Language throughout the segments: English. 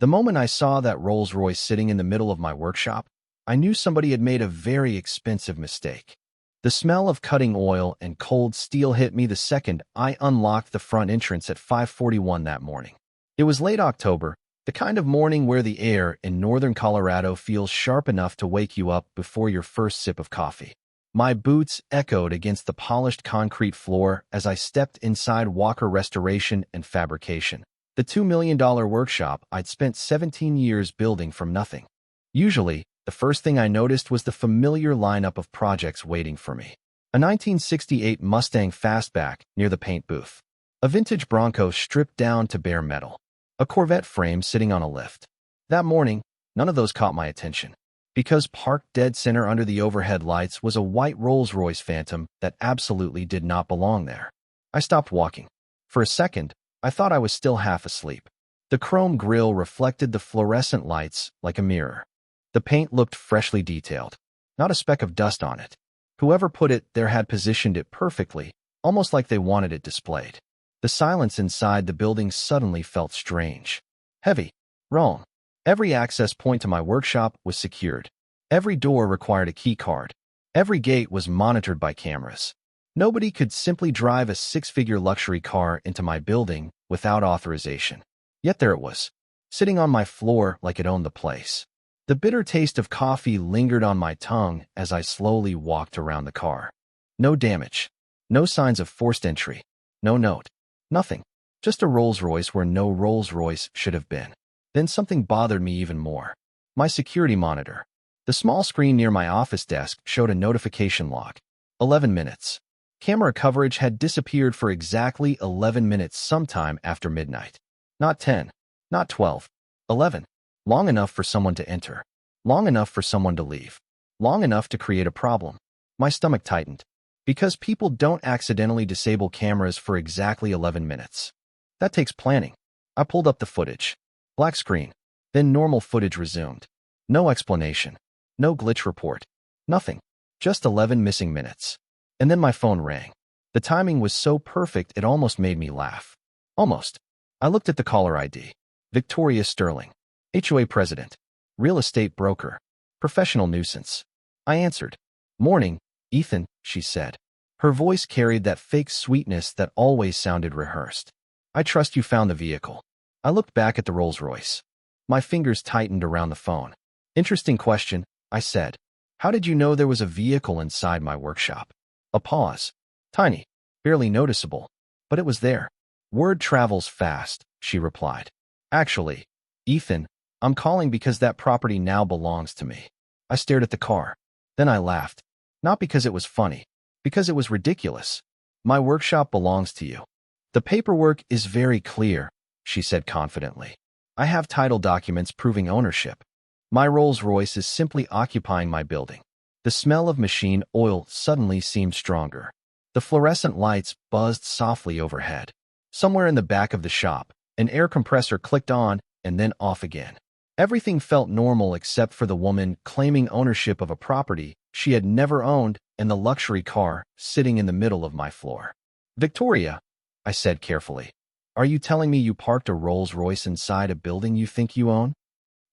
The moment I saw that Rolls-Royce sitting in the middle of my workshop, I knew somebody had made a very expensive mistake. The smell of cutting oil and cold steel hit me the second I unlocked the front entrance at 5:41 that morning. It was late October, the kind of morning where the air in northern Colorado feels sharp enough to wake you up before your first sip of coffee. My boots echoed against the polished concrete floor as I stepped inside Walker Restoration and Fabrication, the $2 million workshop I'd spent 17 years building from nothing. Usually, the first thing I noticed was the familiar lineup of projects waiting for me. A 1968 Mustang Fastback near the paint booth. A vintage Bronco stripped down to bare metal. A Corvette frame sitting on a lift. That morning, none of those caught my attention, because parked dead center under the overhead lights was a white Rolls-Royce Phantom that absolutely did not belong there. I stopped walking. For a second, I thought I was still half asleep. The chrome grille reflected the fluorescent lights like a mirror. The paint looked freshly detailed, not a speck of dust on it. Whoever put it there had positioned it perfectly, almost like they wanted it displayed. The silence inside the building suddenly felt strange. Heavy. Wrong. Every access point to my workshop was secured. Every door required a key card. Every gate was monitored by cameras. Nobody could simply drive a six-figure luxury car into my building without authorization. Yet there it was, sitting on my floor like it owned the place. The bitter taste of coffee lingered on my tongue as I slowly walked around the car. No damage. No signs of forced entry. No note. Nothing. Just a Rolls-Royce where no Rolls-Royce should have been. Then something bothered me even more. My security monitor. The small screen near my office desk showed a notification log. 11 minutes. Camera coverage had disappeared for exactly 11 minutes sometime after midnight. Not 10. Not 12. 11. Long enough for someone to enter. Long enough for someone to leave. Long enough to create a problem. My stomach tightened. Because people don't accidentally disable cameras for exactly 11 minutes. That takes planning. I pulled up the footage. Black screen. Then normal footage resumed. No explanation. No glitch report. Nothing. Just 11 missing minutes. And then my phone rang. The timing was so perfect it almost made me laugh. Almost. I looked at the caller ID. Victoria Sterling. HOA President. Real estate broker. Professional nuisance. I answered. Morning, Ethan, she said. Her voice carried that fake sweetness that always sounded rehearsed. I trust you found the vehicle. I looked back at the Rolls-Royce. My fingers tightened around the phone. Interesting question, I said. How did you know there was a vehicle inside my workshop? A pause. Tiny. Barely noticeable. But it was there. Word travels fast, she replied. Actually, Ethan, I'm calling because that property now belongs to me. I stared at the car. Then I laughed. Not because it was funny. Because it was ridiculous. My workshop belongs to you. The paperwork is very clear, she said confidently. I have title documents proving ownership. My Rolls-Royce is simply occupying my building. The smell of machine oil suddenly seemed stronger. The fluorescent lights buzzed softly overhead. Somewhere in the back of the shop, an air compressor clicked on and then off again. Everything felt normal except for the woman claiming ownership of a property she had never owned and the luxury car sitting in the middle of my floor. Victoria, I said carefully, are you telling me you parked a Rolls-Royce inside a building you think you own?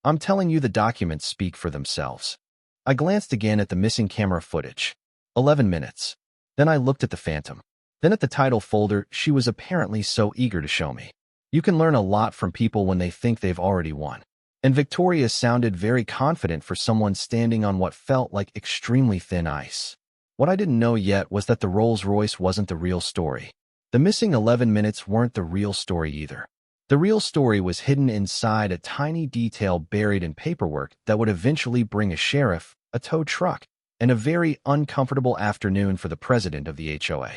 I'm telling you the documents speak for themselves. I glanced again at the missing camera footage. 11 minutes. Then I looked at the Phantom. Then at the title folder she was apparently so eager to show me. You can learn a lot from people when they think they've already won. And Victoria sounded very confident for someone standing on what felt like extremely thin ice. What I didn't know yet was that the Rolls-Royce wasn't the real story. The missing 11 minutes weren't the real story either. The real story was hidden inside a tiny detail buried in paperwork that would eventually bring a sheriff, a tow truck, and a very uncomfortable afternoon for the president of the HOA.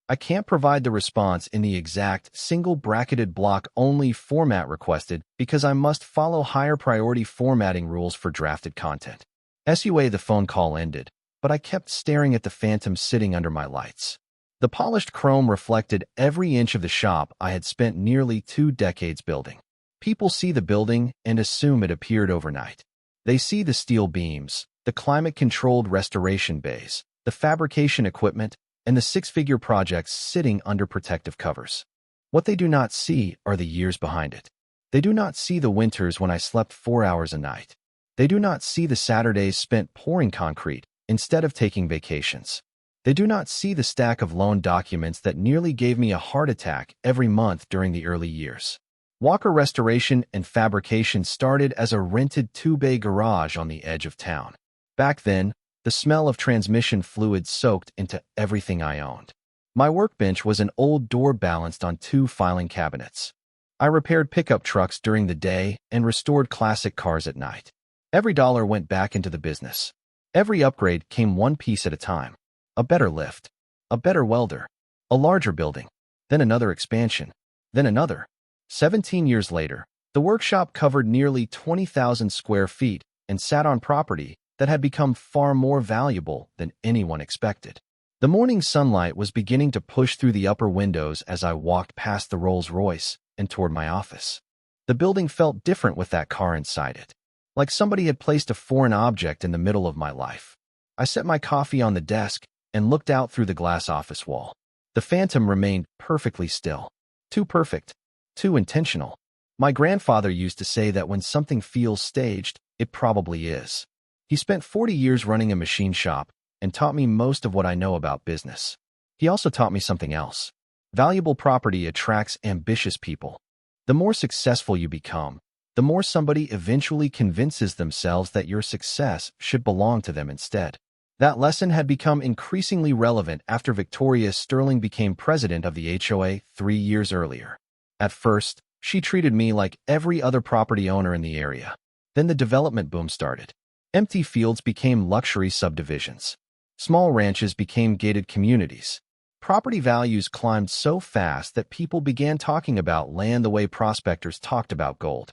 I can't provide the response in the exact single-bracketed block-only format requested because I must follow higher priority formatting rules for drafted content. SUA the phone call ended, but I kept staring at the Phantom sitting under my lights. The polished chrome reflected every inch of the shop I had spent nearly 2 decades building. People see the building and assume it appeared overnight. They see the steel beams, the climate-controlled restoration bays, the fabrication equipment, and the 6-figure projects sitting under protective covers. What they do not see are the years behind it. They do not see the winters when I slept 4 hours a night. They do not see the Saturdays spent pouring concrete instead of taking vacations. They do not see the stack of loan documents that nearly gave me a heart attack every month during the early years. Walker Restoration and Fabrication started as a rented 2-bay garage on the edge of town. Back then, the smell of transmission fluid soaked into everything I owned. My workbench was an old door balanced on 2 filing cabinets. I repaired pickup trucks during the day and restored classic cars at night. Every dollar went back into the business. Every upgrade came one piece at a time. A better lift, a better welder, a larger building, then another expansion, then another. 17 years later, the workshop covered nearly 20,000 square feet and sat on property that had become far more valuable than anyone expected. The morning sunlight was beginning to push through the upper windows as I walked past the Rolls-Royce and toward my office. The building felt different with that car inside it, like somebody had placed a foreign object in the middle of my life. I set my coffee on the desk and looked out through the glass office wall. The Phantom remained perfectly still. Too perfect. Too intentional. My grandfather used to say that when something feels staged, it probably is. He spent 40 years running a machine shop and taught me most of what I know about business. He also taught me something else. Valuable property attracts ambitious people. The more successful you become, the more somebody eventually convinces themselves that your success should belong to them instead. That lesson had become increasingly relevant after Victoria Sterling became president of the HOA 3 years earlier. At first, she treated me like every other property owner in the area. Then the development boom started. Empty fields became luxury subdivisions. Small ranches became gated communities. Property values climbed so fast that people began talking about land the way prospectors talked about gold.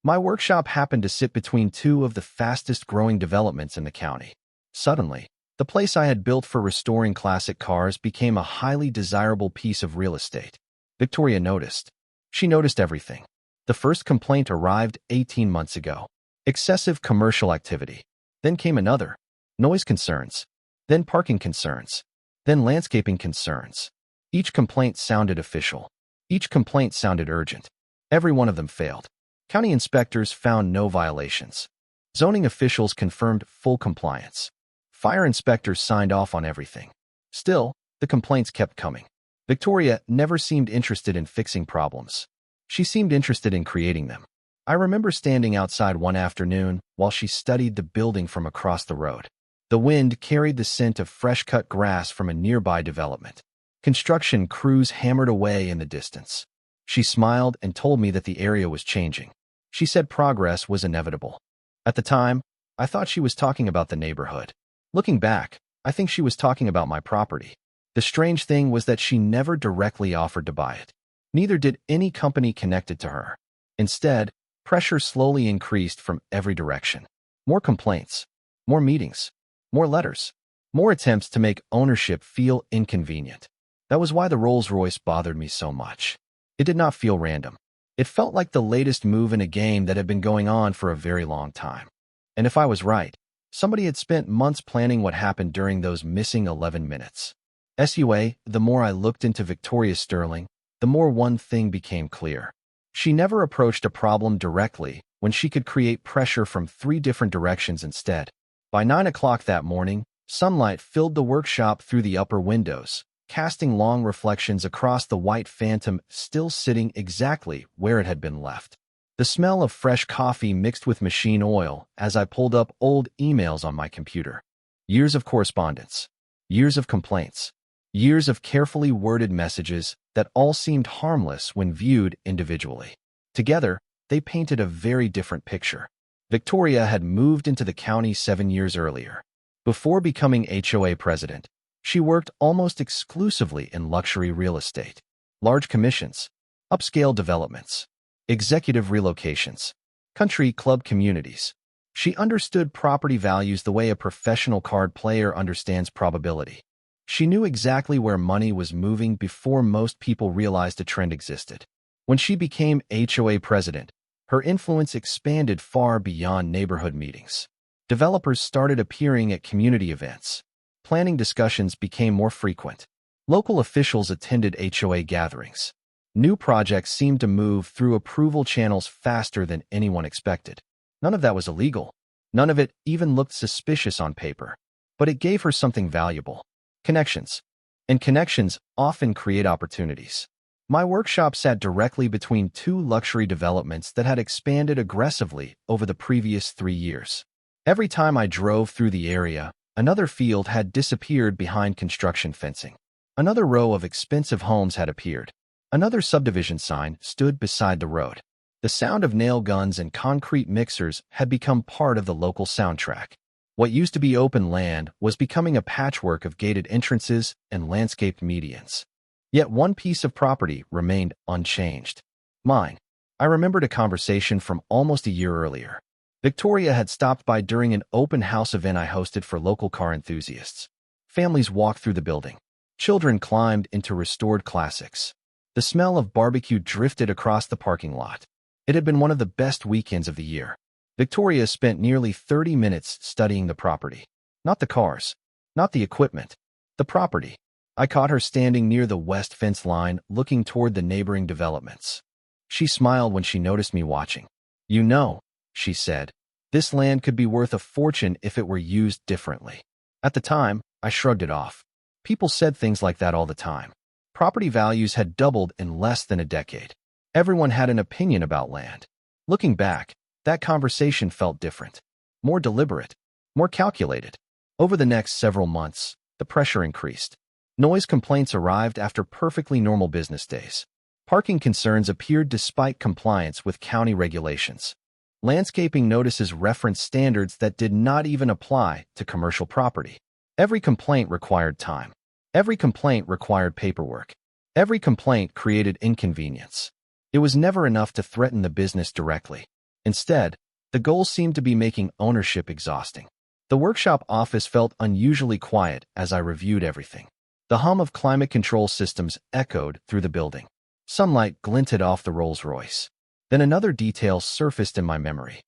My workshop happened to sit between 2 of the fastest-growing developments in the county. Suddenly, the place I had built for restoring classic cars became a highly desirable piece of real estate. Victoria noticed. She noticed everything. The first complaint arrived 18 months ago. Excessive commercial activity. Then came another. Noise concerns. Then parking concerns. Then landscaping concerns. Each complaint sounded official. Each complaint sounded urgent. Every one of them failed. County inspectors found no violations. Zoning officials confirmed full compliance. Fire inspectors signed off on everything. Still, the complaints kept coming. Victoria never seemed interested in fixing problems. She seemed interested in creating them. I remember standing outside one afternoon while she studied the building from across the road. The wind carried the scent of fresh-cut grass from a nearby development. Construction crews hammered away in the distance. She smiled and told me that the area was changing. She said progress was inevitable. At the time, I thought she was talking about the neighborhood. Looking back, I think she was talking about my property. The strange thing was that she never directly offered to buy it. Neither did any company connected to her. Instead, pressure slowly increased from every direction. More complaints, more meetings, more letters, more attempts to make ownership feel inconvenient. That was why the Rolls-Royce bothered me so much. It did not feel random. It felt like the latest move in a game that had been going on for a very long time. And if I was right, somebody had spent months planning what happened during those missing 11 minutes. The more I looked into Victoria Sterling, the more one thing became clear. She never approached a problem directly when she could create pressure from 3 different directions instead. By 9 o'clock that morning, sunlight filled the workshop through the upper windows, casting long reflections across the white Phantom still sitting exactly where it had been left. The smell of fresh coffee mixed with machine oil as I pulled up old emails on my computer. Years of correspondence. Years of complaints. Years of carefully worded messages that all seemed harmless when viewed individually. Together, they painted a very different picture. Victoria had moved into the county 7 years earlier. Before becoming HOA president, she worked almost exclusively in luxury real estate. Large commissions, upscale developments, executive relocations, country club communities. She understood property values the way a professional card player understands probability. She knew exactly where money was moving before most people realized a trend existed. When she became HOA president, her influence expanded far beyond neighborhood meetings. Developers started appearing at community events. Planning discussions became more frequent. Local officials attended HOA gatherings. New projects seemed to move through approval channels faster than anyone expected. None of that was illegal. None of it even looked suspicious on paper. But it gave her something valuable: connections. And connections often create opportunities. My workshop sat directly between two luxury developments that had expanded aggressively over the previous 3 years. Every time I drove through the area, another field had disappeared behind construction fencing. Another row of expensive homes had appeared. Another subdivision sign stood beside the road. The sound of nail guns and concrete mixers had become part of the local soundtrack. What used to be open land was becoming a patchwork of gated entrances and landscaped medians. Yet one piece of property remained unchanged: mine. I remembered a conversation from almost a year earlier. Victoria had stopped by during an open house event I hosted for local car enthusiasts. Families walked through the building. Children climbed into restored classics. The smell of barbecue drifted across the parking lot. It had been one of the best weekends of the year. Victoria spent nearly 30 minutes studying the property. Not the cars, not the equipment, the property. I caught her standing near the west fence line, looking toward the neighboring developments. She smiled when she noticed me watching. "You know," she said, "this land could be worth a fortune if it were used differently." At the time, I shrugged it off. People said things like that all the time. Property values had doubled in less than a decade. Everyone had an opinion about land. Looking back, that conversation felt different, more deliberate, more calculated. Over the next several months, the pressure increased. Noise complaints arrived after perfectly normal business days. Parking concerns appeared despite compliance with county regulations. Landscaping notices referenced standards that did not even apply to commercial property. Every complaint required time. Every complaint required paperwork. Every complaint created inconvenience. It was never enough to threaten the business directly. Instead, the goal seemed to be making ownership exhausting. The workshop office felt unusually quiet as I reviewed everything. The hum of climate control systems echoed through the building. Sunlight glinted off the Rolls-Royce. Then another detail surfaced in my memory.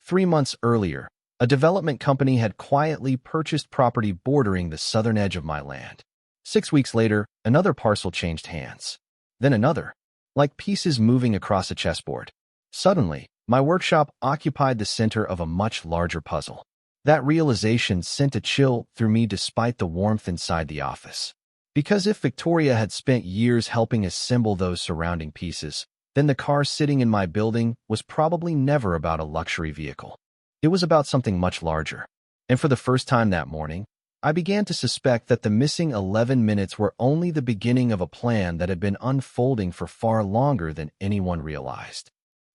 3 months earlier, a development company had quietly purchased property bordering the southern edge of my land. 6 weeks later, another parcel changed hands. Then another, like pieces moving across a chessboard. Suddenly, my workshop occupied the center of a much larger puzzle. That realization sent a chill through me despite the warmth inside the office. Because if Victoria had spent years helping assemble those surrounding pieces, then the car sitting in my building was probably never about a luxury vehicle. It was about something much larger. And for the first time that morning, I began to suspect that the missing 11 minutes were only the beginning of a plan that had been unfolding for far longer than anyone realized.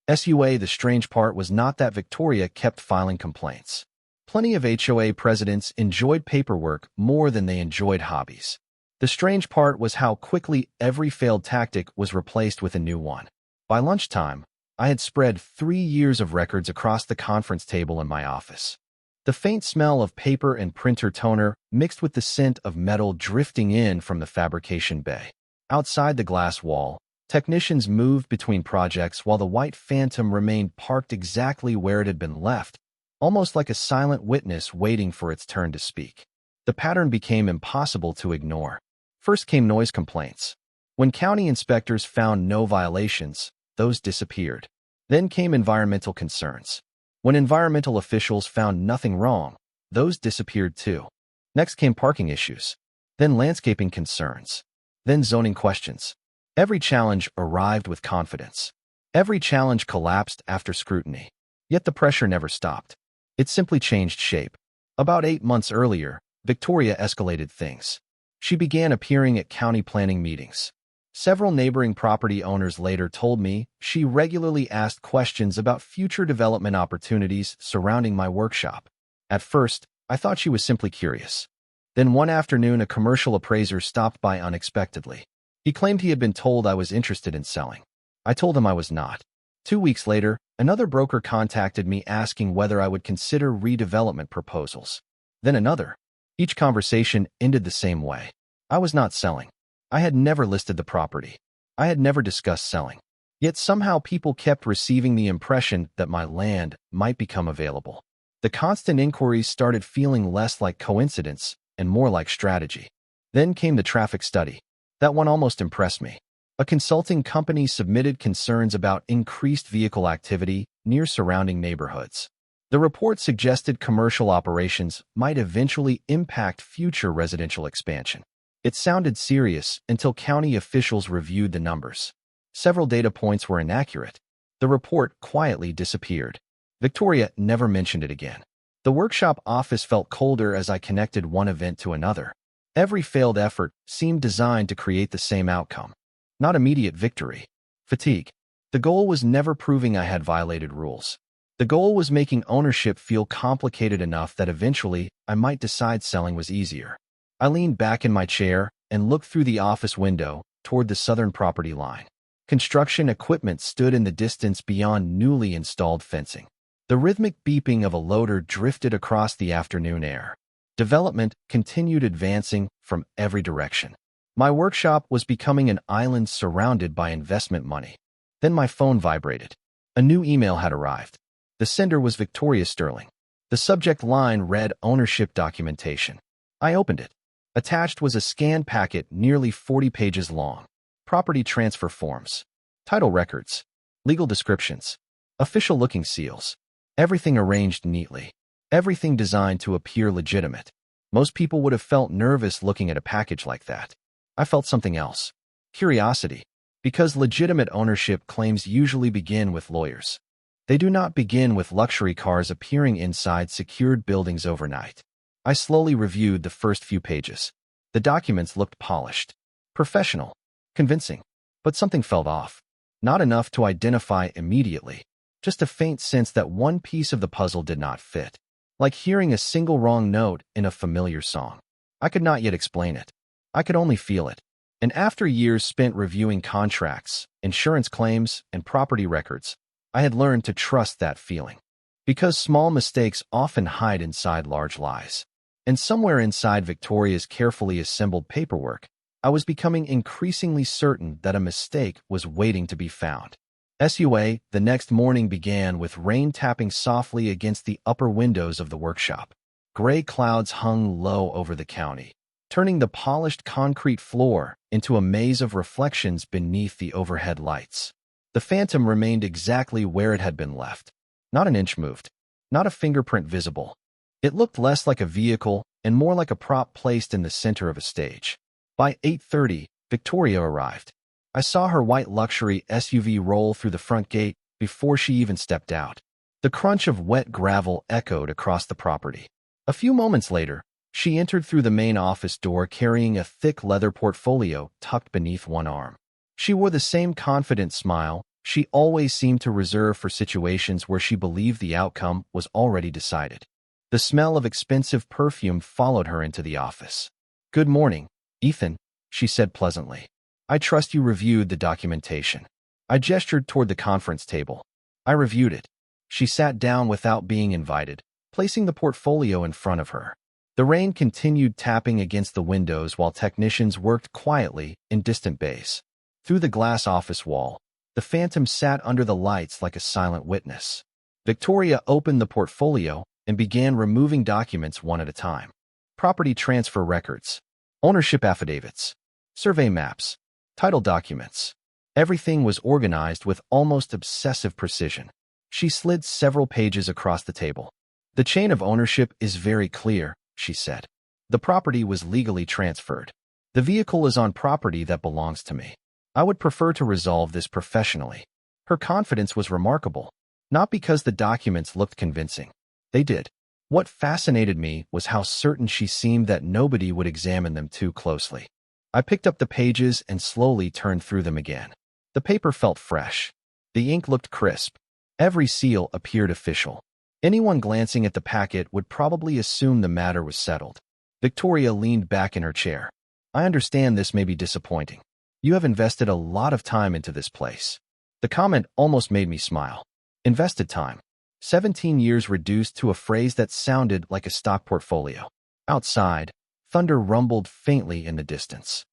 The strange part was not that Victoria kept filing complaints. Plenty of HOA presidents enjoyed paperwork more than they enjoyed hobbies. The strange part was how quickly every failed tactic was replaced with a new one. By lunchtime, I had spread 3 years of records across the conference table in my office. The faint smell of paper and printer toner mixed with the scent of metal drifting in from the fabrication bay. Outside the glass wall, technicians moved between projects while the white Phantom remained parked exactly where it had been left, almost like a silent witness waiting for its turn to speak. The pattern became impossible to ignore. First came noise complaints. When county inspectors found no violations, those disappeared. Then came environmental concerns. When environmental officials found nothing wrong, those disappeared too. Next came parking issues. Then landscaping concerns. Then zoning questions. Every challenge arrived with confidence. Every challenge collapsed after scrutiny. Yet the pressure never stopped. It simply changed shape. About 8 months earlier, Victoria escalated things. She began appearing at county planning meetings. Several neighboring property owners later told me she regularly asked questions about future development opportunities surrounding my workshop. At first, I thought she was simply curious. Then one afternoon, a commercial appraiser stopped by unexpectedly. He claimed he had been told I was interested in selling. I told him I was not. 2 weeks later, another broker contacted me asking whether I would consider redevelopment proposals. Then another. Each conversation ended the same way. I was not selling. I had never listed the property. I had never discussed selling. Yet somehow people kept receiving the impression that my land might become available. The constant inquiries started feeling less like coincidence and more like strategy. Then came the traffic study. That one almost impressed me. A consulting company submitted concerns about increased vehicle activity near surrounding neighborhoods. The report suggested commercial operations might eventually impact future residential expansion. It sounded serious until county officials reviewed the numbers. Several data points were inaccurate. The report quietly disappeared. Victoria never mentioned it again. The workshop office felt colder as I connected one event to another. Every failed effort seemed designed to create the same outcome. Not immediate victory. Fatigue. The goal was never proving I had violated rules. The goal was making ownership feel complicated enough that eventually I might decide selling was easier. I leaned back in my chair and looked through the office window toward the southern property line. Construction equipment stood in the distance beyond newly installed fencing. The rhythmic beeping of a loader drifted across the afternoon air. Development continued advancing from every direction. My workshop was becoming an island surrounded by investment money. Then my phone vibrated. A new email had arrived. The sender was Victoria Sterling. The subject line read ownership documentation. I opened it. Attached was a scanned packet nearly 40 pages long. Property transfer forms, title records, legal descriptions, official-looking seals. Everything arranged neatly. Everything designed to appear legitimate. Most people would have felt nervous looking at a package like that. I felt something else. Curiosity. Because legitimate ownership claims usually begin with lawyers. They do not begin with luxury cars appearing inside secured buildings overnight. I slowly reviewed the first few pages. The documents looked polished, professional, convincing, but something felt off. Not enough to identify immediately, just a faint sense that one piece of the puzzle did not fit, like hearing a single wrong note in a familiar song. I could not yet explain it. I could only feel it. And after years spent reviewing contracts, insurance claims, and property records, I had learned to trust that feeling. Because small mistakes often hide inside large lies. And somewhere inside Victoria's carefully assembled paperwork, I was becoming increasingly certain that a mistake was waiting to be found. SUA, the next morning began with rain tapping softly against the upper windows of the workshop. Gray clouds hung low over the county, turning the polished concrete floor into a maze of reflections beneath the overhead lights. The Phantom remained exactly where it had been left. Not an inch moved. Not a fingerprint visible. It looked less like a vehicle and more like a prop placed in the center of a stage. By 8:30, Victoria arrived. I saw her white luxury SUV roll through the front gate before she even stepped out. The crunch of wet gravel echoed across the property. A few moments later, she entered through the main office door carrying a thick leather portfolio tucked beneath one arm. She wore the same confident smile she always seemed to reserve for situations where she believed the outcome was already decided. The smell of expensive perfume followed her into the office. "Good morning, Ethan," she said pleasantly. "I trust you reviewed the documentation." I gestured toward the conference table. I reviewed it. She sat down without being invited, placing the portfolio in front of her. The rain continued tapping against the windows while technicians worked quietly in distant bays. Through the glass office wall, the Phantom sat under the lights like a silent witness. Victoria opened the portfolio and began removing documents one at a time. Property transfer records, ownership affidavits, survey maps, title documents. Everything was organized with almost obsessive precision. She slid several pages across the table. "The chain of ownership is very clear," she said. "The property was legally transferred. The vehicle is on property that belongs to me. I would prefer to resolve this professionally." Her confidence was remarkable, not because the documents looked convincing. They did. What fascinated me was how certain she seemed that nobody would examine them too closely. I picked up the pages and slowly turned through them again. The paper felt fresh. The ink looked crisp. Every seal appeared official. Anyone glancing at the packet would probably assume the matter was settled. Victoria leaned back in her chair. "I understand this may be disappointing. You have invested a lot of time into this place." The comment almost made me smile. Invested time. 17 years reduced to a phrase that sounded like a stock portfolio. Outside, thunder rumbled faintly in the distance.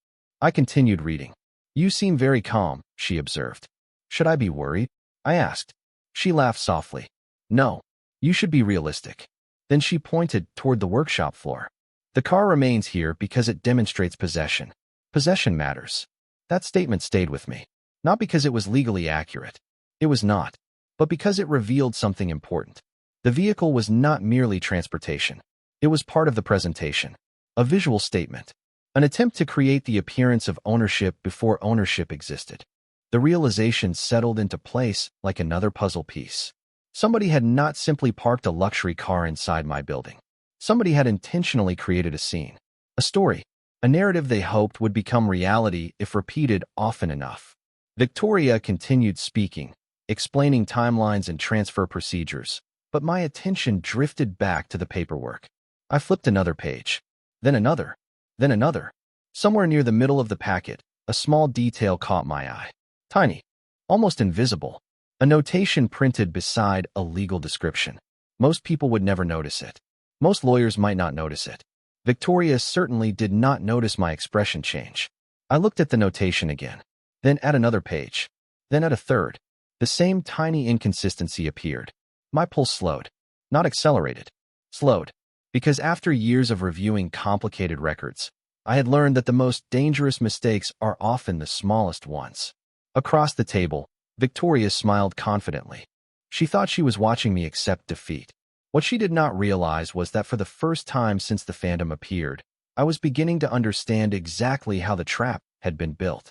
I continued reading. "You seem very calm," she observed. "Should I be worried?" I asked. She laughed softly. "No, you should be realistic." Then she pointed toward the workshop floor. "The car remains here because it demonstrates possession. Possession matters. That statement stayed with me. Not because it was legally accurate. It was not. But because it revealed something important. The vehicle was not merely transportation. It was part of the presentation. A visual statement. An attempt to create the appearance of ownership before ownership existed. The realization settled into place like another puzzle piece. Somebody had not simply parked a luxury car inside my building. Somebody had intentionally created a scene. A story. A narrative they hoped would become reality if repeated often enough. Victoria continued speaking, explaining timelines and transfer procedures, but my attention drifted back to the paperwork. I flipped another page, then another, then another. Somewhere near the middle of the packet, a small detail caught my eye. Tiny, almost invisible. A notation printed beside a legal description. Most people would never notice it. Most lawyers might not notice it. Victoria certainly did not notice my expression change. I looked at the notation again, then at another page, then at a third. The same tiny inconsistency appeared. My pulse slowed, not accelerated, slowed, because after years of reviewing complicated records, I had learned that the most dangerous mistakes are often the smallest ones. Across the table, Victoria smiled confidently. She thought she was watching me accept defeat. What she did not realize was that for the first time since the phantom appeared, I was beginning to understand exactly how the trap had been built.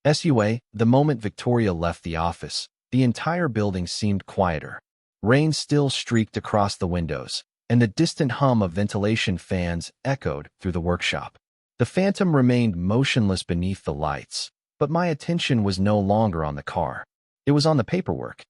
SUA, the moment Victoria left the office, the entire building seemed quieter. Rain still streaked across the windows, and the distant hum of ventilation fans echoed through the workshop. The phantom remained motionless beneath the lights, but my attention was no longer on the car. It was on the paperwork.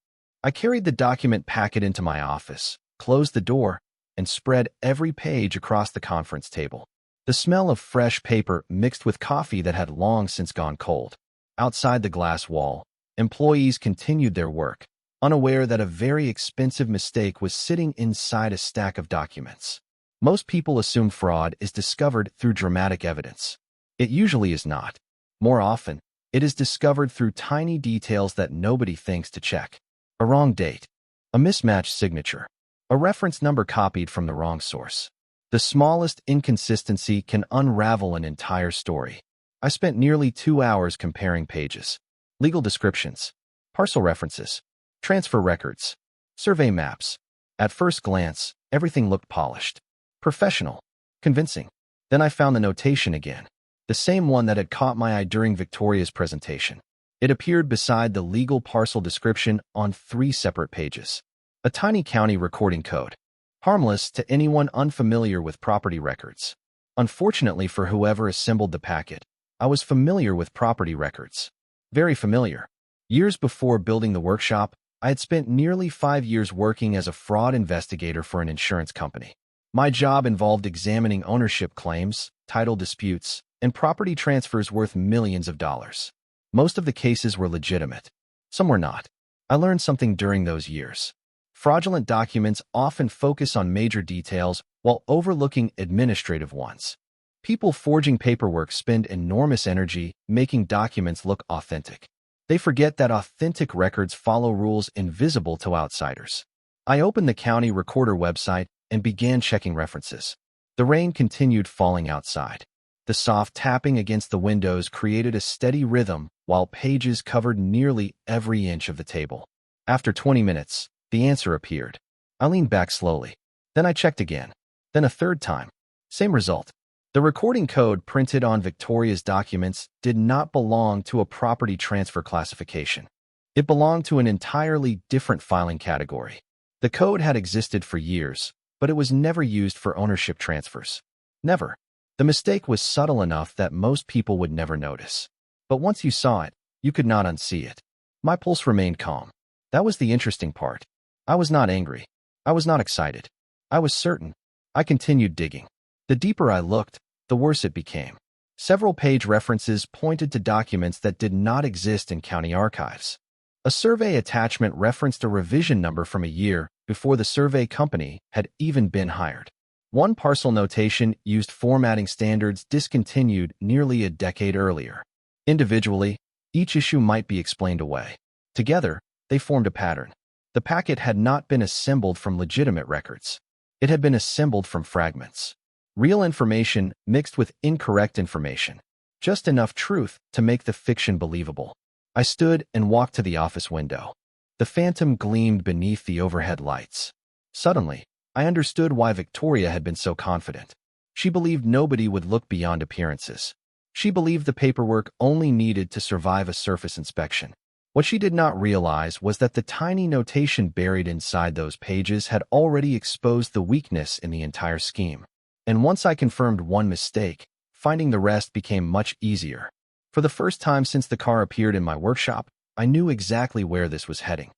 I carried the document packet into my office, closed the door, and spread every page across the conference table. The smell of fresh paper mixed with coffee that had long since gone cold. Outside the glass wall, employees continued their work, unaware that a very expensive mistake was sitting inside a stack of documents. Most people assume fraud is discovered through dramatic evidence. It usually is not. More often, it is discovered through tiny details that nobody thinks to check. A wrong date, a mismatched signature, a reference number copied from the wrong source. The smallest inconsistency can unravel an entire story. I spent nearly 2 hours comparing pages, legal descriptions, parcel references, transfer records, survey maps. At first glance, everything looked polished, professional, convincing. Then I found the notation again, the same one that had caught my eye during Victoria's presentation. It appeared beside the legal parcel description on 3 separate pages. A tiny county recording code, harmless to anyone unfamiliar with property records. Unfortunately for whoever assembled the packet, I was familiar with property records. Very familiar. Years before building the workshop, I had spent nearly 5 years working as a fraud investigator for an insurance company. My job involved examining ownership claims, title disputes, and property transfers worth millions of dollars. Most of the cases were legitimate. Some were not. I learned something during those years. Fraudulent documents often focus on major details while overlooking administrative ones. People forging paperwork spend enormous energy making documents look authentic. They forget that authentic records follow rules invisible to outsiders. I opened the county recorder website and began checking references. The rain continued falling outside. The soft tapping against the windows created a steady rhythm while pages covered nearly every inch of the table. After 20 minutes, the answer appeared. I leaned back slowly. Then I checked again. Then a third time. Same result. The recording code printed on Victoria's documents did not belong to a property transfer classification. It belonged to an entirely different filing category. The code had existed for years, but it was never used for ownership transfers. Never. The mistake was subtle enough that most people would never notice. But once you saw it, you could not unsee it. My pulse remained calm. That was the interesting part. I was not angry. I was not excited. I was certain. I continued digging. The deeper I looked, the worse it became. Several page references pointed to documents that did not exist in county archives. A survey attachment referenced a revision number from a year before the survey company had even been hired. One parcel notation used formatting standards discontinued nearly a decade earlier. Individually, each issue might be explained away. Together, they formed a pattern. The packet had not been assembled from legitimate records. It had been assembled from fragments. Real information mixed with incorrect information. just enough truth to make the fiction believable. I stood and walked to the office window. The phantom gleamed beneath the overhead lights. Suddenly, I understood why Victoria had been so confident. She believed nobody would look beyond appearances. She believed the paperwork only needed to survive a surface inspection. What she did not realize was that the tiny notation buried inside those pages had already exposed the weakness in the entire scheme. And once I confirmed one mistake, finding the rest became much easier. For the first time since the car appeared in my workshop, I knew exactly where this was heading.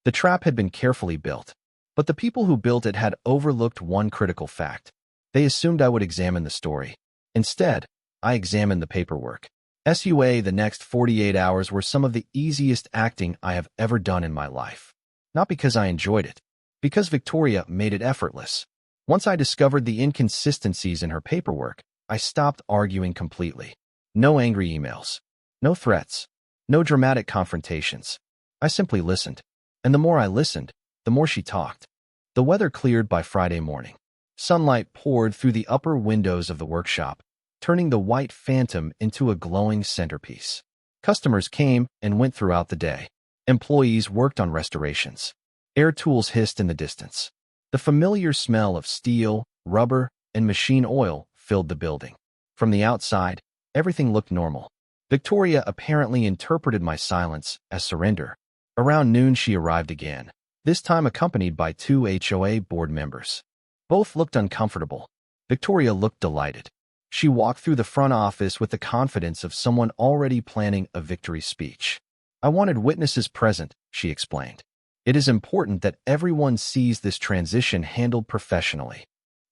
The trap had been carefully built, but the people who built it had overlooked one critical fact. They assumed I would examine the story. Instead, I examined the paperwork. The next 48 hours were some of the easiest acting I have ever done in my life. Not because I enjoyed it, because Victoria made it effortless. Once I discovered the inconsistencies in her paperwork, I stopped arguing completely. No angry emails. No threats. No dramatic confrontations. I simply listened. And the more I listened, the more she talked. The weather cleared by Friday morning. Sunlight poured through the upper windows of the workshop, turning the white phantom into a glowing centerpiece. Customers came and went throughout the day. Employees worked on restorations. Air tools hissed in the distance. The familiar smell of steel, rubber, and machine oil filled the building. From the outside, everything looked normal. Victoria apparently interpreted my silence as surrender. Around noon she arrived again, this time accompanied by 2 HOA board members. Both looked uncomfortable. Victoria looked delighted. She walked through the front office with the confidence of someone already planning a victory speech. I wanted witnesses present, she explained. It is important that everyone sees this transition handled professionally.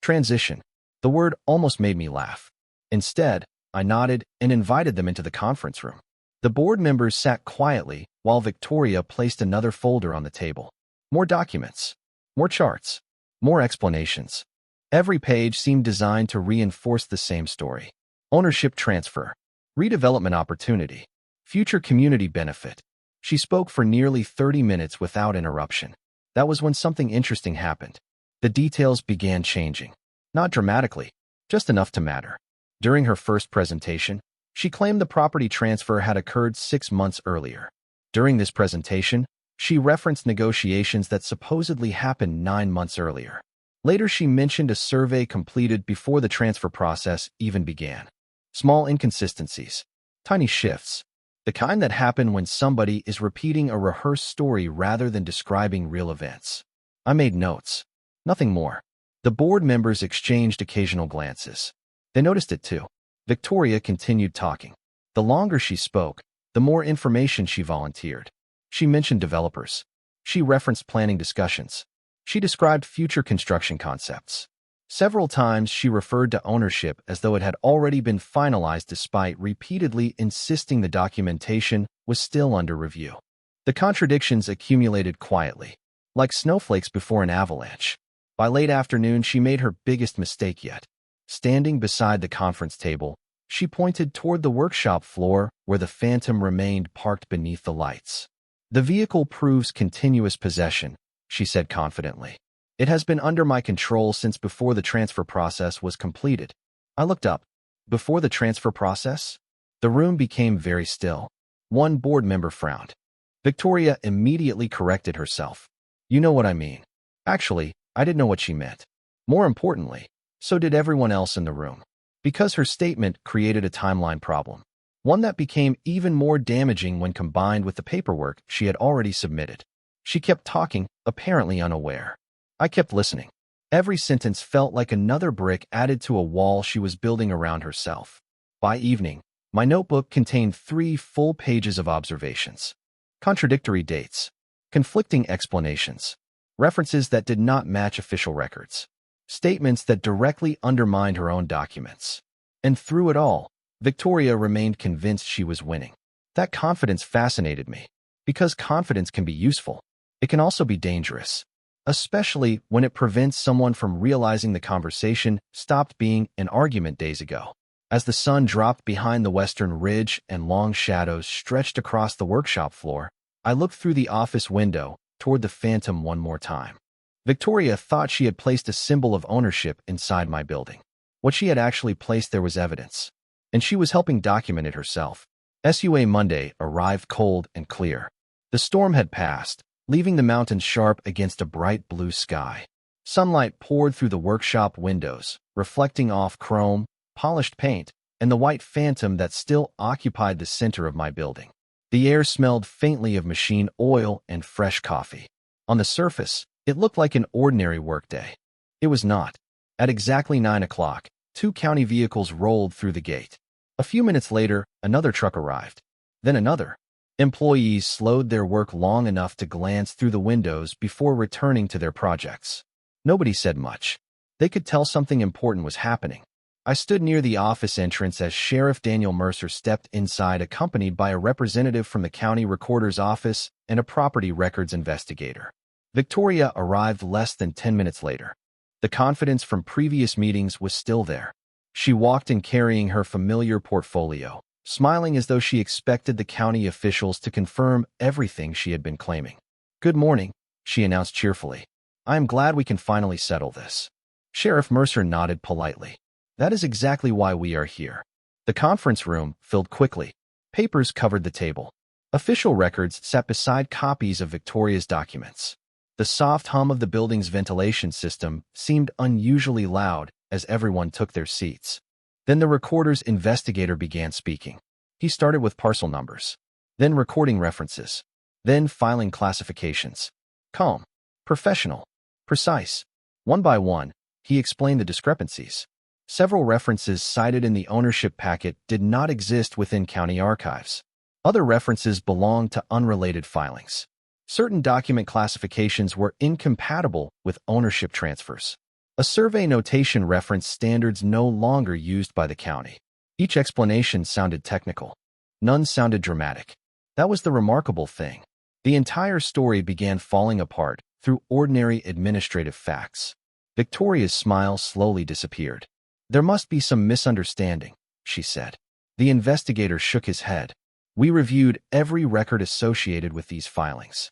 Transition. The word almost made me laugh. Instead, I nodded and invited them into the conference room. The board members sat quietly while Victoria placed another folder on the table. More documents. More charts. More explanations. Every page seemed designed to reinforce the same story. Ownership transfer. Redevelopment opportunity. Future community benefit. She spoke for nearly 30 minutes without interruption. That was when something interesting happened. The details began changing. Not dramatically, just enough to matter. During her first presentation, she claimed the property transfer had occurred 6 months earlier. During this presentation, she referenced negotiations that supposedly happened 9 months earlier. Later, she mentioned a survey completed before the transfer process even began. Small inconsistencies. Tiny shifts. The kind that happen when somebody is repeating a rehearsed story rather than describing real events. I made notes. Nothing more. The board members exchanged occasional glances. They noticed it too. Victoria continued talking. The longer she spoke, the more information she volunteered. She mentioned developers. She referenced planning discussions. She described future construction concepts. Several times she referred to ownership as though it had already been finalized despite repeatedly insisting the documentation was still under review. The contradictions accumulated quietly, like snowflakes before an avalanche. By late afternoon, she made her biggest mistake yet. Standing beside the conference table, she pointed toward the workshop floor where the phantom remained parked beneath the lights. "The vehicle proves continuous possession," she said confidently. "It has been under my control since before the transfer process was completed." I looked up. Before the transfer process? The room became very still. One board member frowned. Victoria immediately corrected herself. "You know what I mean." Actually, I didn't know what she meant. More importantly, so did everyone else in the room. Because her statement created a timeline problem. One that became even more damaging when combined with the paperwork she had already submitted. She kept talking, apparently unaware. I kept listening. Every sentence felt like another brick added to a wall she was building around herself. By evening, my notebook contained 3 full pages of observations. Contradictory dates. Conflicting explanations. References that did not match official records. Statements that directly undermined her own documents. And through it all, Victoria remained convinced she was winning. That confidence fascinated me. Because confidence can be useful, it can also be dangerous. Especially when it prevents someone from realizing the conversation stopped being an argument days ago. As the sun dropped behind the western ridge and long shadows stretched across the workshop floor, I looked through the office window toward the phantom one more time. Victoria thought she had placed a symbol of ownership inside my building. What she had actually placed there was evidence. and she was helping document it herself. SUA Monday arrived cold and clear. The storm had passed, leaving the mountains sharp against a bright blue sky. Sunlight poured through the workshop windows, reflecting off chrome, polished paint, and the white phantom that still occupied the center of my building. The air smelled faintly of machine oil and fresh coffee. On the surface, it looked like an ordinary workday. It was not. At exactly 9 o'clock, 2 county vehicles rolled through the gate. A few minutes later, another truck arrived. Then another. Employees slowed their work long enough to glance through the windows before returning to their projects. Nobody said much. They could tell something important was happening. I stood near the office entrance as Sheriff Daniel Mercer stepped inside, accompanied by a representative from the county recorder's office and a property records investigator. Victoria arrived less than 10 minutes later. The confidence from previous meetings was still there. She walked in carrying her familiar portfolio, smiling as though she expected the county officials to confirm everything she had been claiming. "Good morning," she announced cheerfully. "I am glad we can finally settle this." Sheriff Mercer nodded politely. "That is exactly why we are here." The conference room filled quickly. Papers covered the table. Official records sat beside copies of Victoria's documents. The soft hum of the building's ventilation system seemed unusually loud as everyone took their seats. Then the recorder's investigator began speaking. He started with parcel numbers, then recording references, then filing classifications. Calm, professional, precise. One by one, he explained the discrepancies. Several references cited in the ownership packet did not exist within county archives. Other references belonged to unrelated filings. Certain document classifications were incompatible with ownership transfers. A survey notation referenced standards no longer used by the county. Each explanation sounded technical. None sounded dramatic. That was the remarkable thing. The entire story began falling apart through ordinary administrative facts. Victoria's smile slowly disappeared. "There must be some misunderstanding," she said. The investigator shook his head. "We reviewed every record associated with these filings."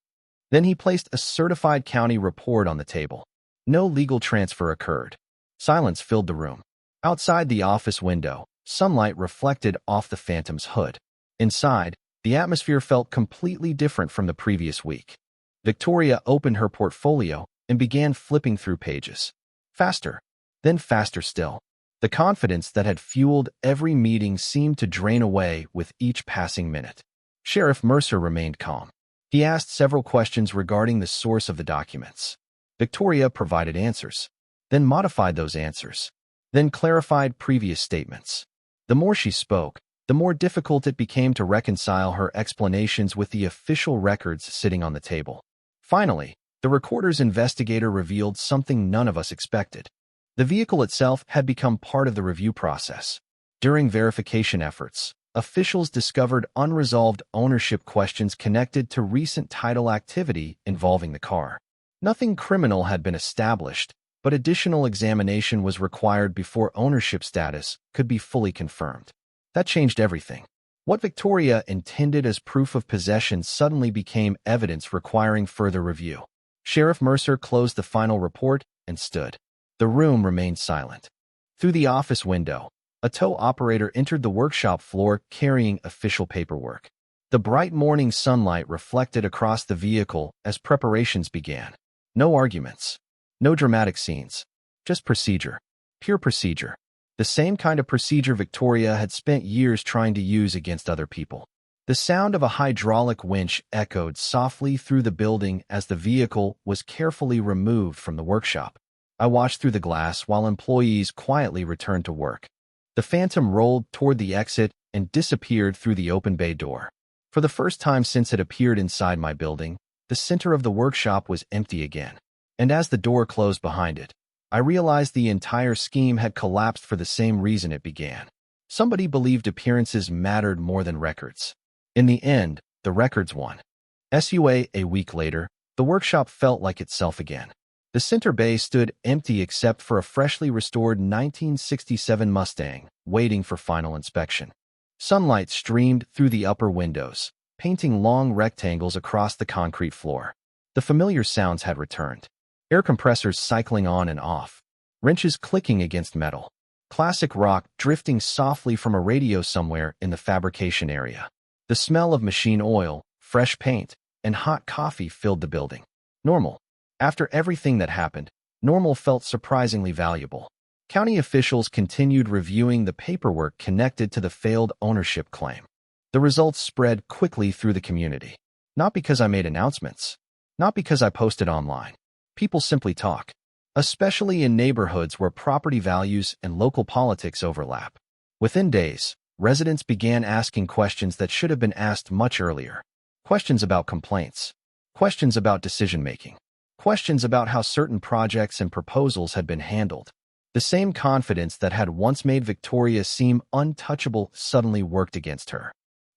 Then he placed a certified county report on the table. No legal transfer occurred. Silence filled the room. Outside the office window, sunlight reflected off the phantom's hood. Inside, the atmosphere felt completely different from the previous week. Victoria opened her portfolio and began flipping through pages. Faster, then faster still. The confidence that had fueled every meeting seemed to drain away with each passing minute. Sheriff Mercer remained calm. He asked several questions regarding the source of the documents. Victoria provided answers, then modified those answers, then clarified previous statements. The more she spoke, the more difficult it became to reconcile her explanations with the official records sitting on the table. Finally, the recorder's investigator revealed something none of us expected. The vehicle itself had become part of the review process. During verification efforts, officials discovered unresolved ownership questions connected to recent title activity involving the car. Nothing criminal had been established, but additional examination was required before ownership status could be fully confirmed. That changed everything. What Victoria intended as proof of possession suddenly became evidence requiring further review. Sheriff Mercer closed the final report and stood. The room remained silent. Through the office window, a tow operator entered the workshop floor carrying official paperwork. The bright morning sunlight reflected across the vehicle as preparations began. No arguments. No dramatic scenes. Just procedure. Pure procedure. The same kind of procedure Victoria had spent years trying to use against other people. The sound of a hydraulic winch echoed softly through the building as the vehicle was carefully removed from the workshop. I watched through the glass while employees quietly returned to work. The phantom rolled toward the exit and disappeared through the open bay door. For the first time since it appeared inside my building, the center of the workshop was empty again. And as the door closed behind it, I realized the entire scheme had collapsed for the same reason it began. Somebody believed appearances mattered more than records. In the end, the records won. SUA a week later, the workshop felt like itself again. The center bay stood empty except for a freshly restored 1967 Mustang, waiting for final inspection. Sunlight streamed through the upper windows, painting long rectangles across the concrete floor. The familiar sounds had returned. Air compressors cycling on and off, wrenches clicking against metal, Classic rock drifting softly from a radio somewhere in the fabrication area. The smell of machine oil, fresh paint, and hot coffee filled the building. Normal. After everything that happened, normal felt surprisingly valuable. County officials continued reviewing the paperwork connected to the failed ownership claim. The results spread quickly through the community. Not because I made announcements. Not because I posted online. People simply talk, especially in neighborhoods where property values and local politics overlap. Within days, residents began asking questions that should have been asked much earlier. Questions about complaints. Questions about decision-making. Questions about how certain projects and proposals had been handled. The same confidence that had once made Victoria seem untouchable suddenly worked against her.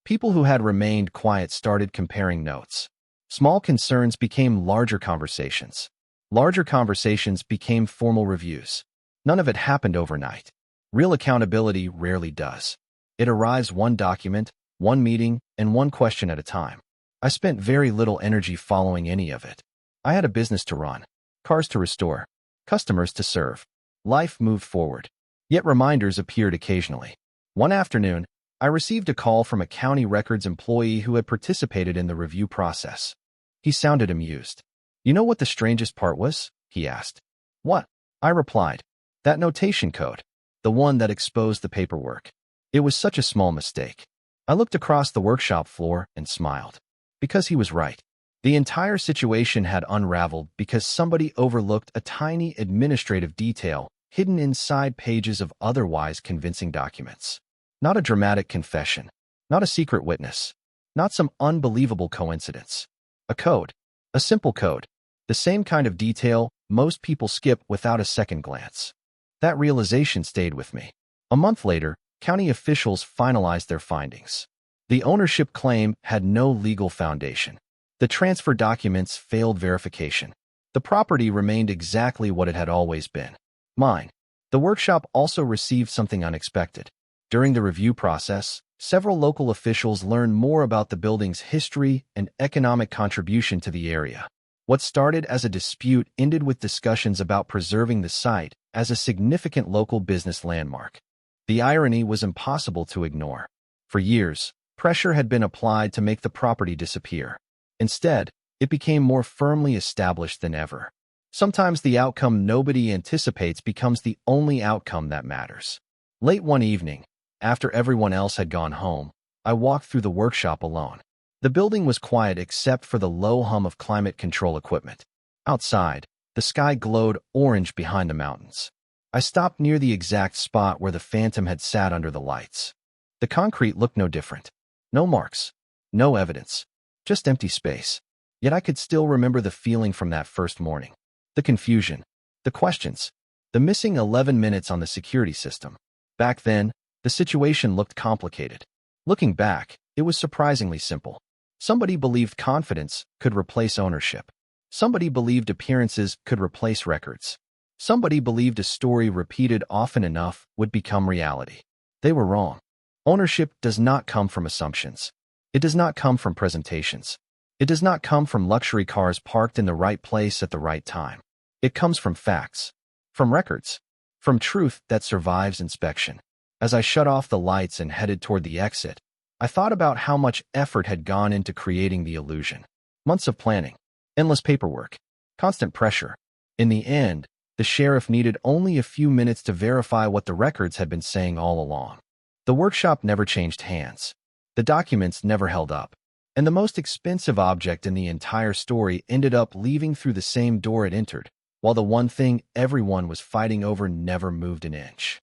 People who had remained quiet started comparing notes. Small concerns became larger conversations. Larger conversations became formal reviews. None of it happened overnight. Real accountability rarely does. It arrives one document, one meeting, and one question at a time. I spent very little energy following any of it. I had a business to run, cars to restore, customers to serve. Life moved forward. Yet reminders appeared occasionally. One afternoon, I received a call from a county records employee who had participated in the review process. He sounded amused. "You know what the strangest part was?" he asked. "What?" I replied. "That notation code. The one that exposed the paperwork. It was such a small mistake." I looked across the workshop floor and smiled. Because he was right. The entire situation had unraveled because somebody overlooked a tiny administrative detail hidden inside pages of otherwise convincing documents. Not a dramatic confession. Not a secret witness. Not some unbelievable coincidence. A code. A simple code. The same kind of detail most people skip without a second glance. That realization stayed with me. A month later, county officials finalized their findings. The ownership claim had no legal foundation. The transfer documents failed verification. The property remained exactly what it had always been. Mine. The workshop also received something unexpected. During the review process, several local officials learned more about the building's history and economic contribution to the area. What started as a dispute ended with discussions about preserving the site as a significant local business landmark. The irony was impossible to ignore. For years, pressure had been applied to make the property disappear. Instead, it became more firmly established than ever. Sometimes the outcome nobody anticipates becomes the only outcome that matters. Late one evening, after everyone else had gone home, I walked through the workshop alone. The building was quiet except for the low hum of climate control equipment. Outside, the sky glowed orange behind the mountains. I stopped near the exact spot where the phantom had sat under the lights. The concrete looked no different. No marks. No evidence. Just empty space. Yet I could still remember the feeling from that first morning. The confusion. The questions. The missing 11 minutes on the security system. Back then, the situation looked complicated. Looking back, it was surprisingly simple. Somebody believed confidence could replace ownership. Somebody believed appearances could replace records. Somebody believed a story repeated often enough would become reality. They were wrong. Ownership does not come from assumptions. It does not come from presentations. It does not come from luxury cars parked in the right place at the right time. It comes from facts. From records. From truth that survives inspection. As I shut off the lights and headed toward the exit, I thought about how much effort had gone into creating the illusion. Months of planning. Endless paperwork. Constant pressure. In the end, the sheriff needed only a few minutes to verify what the records had been saying all along. The workshop never changed hands. The documents never held up. And the most expensive object in the entire story ended up leaving through the same door it entered, while the one thing everyone was fighting over never moved an inch.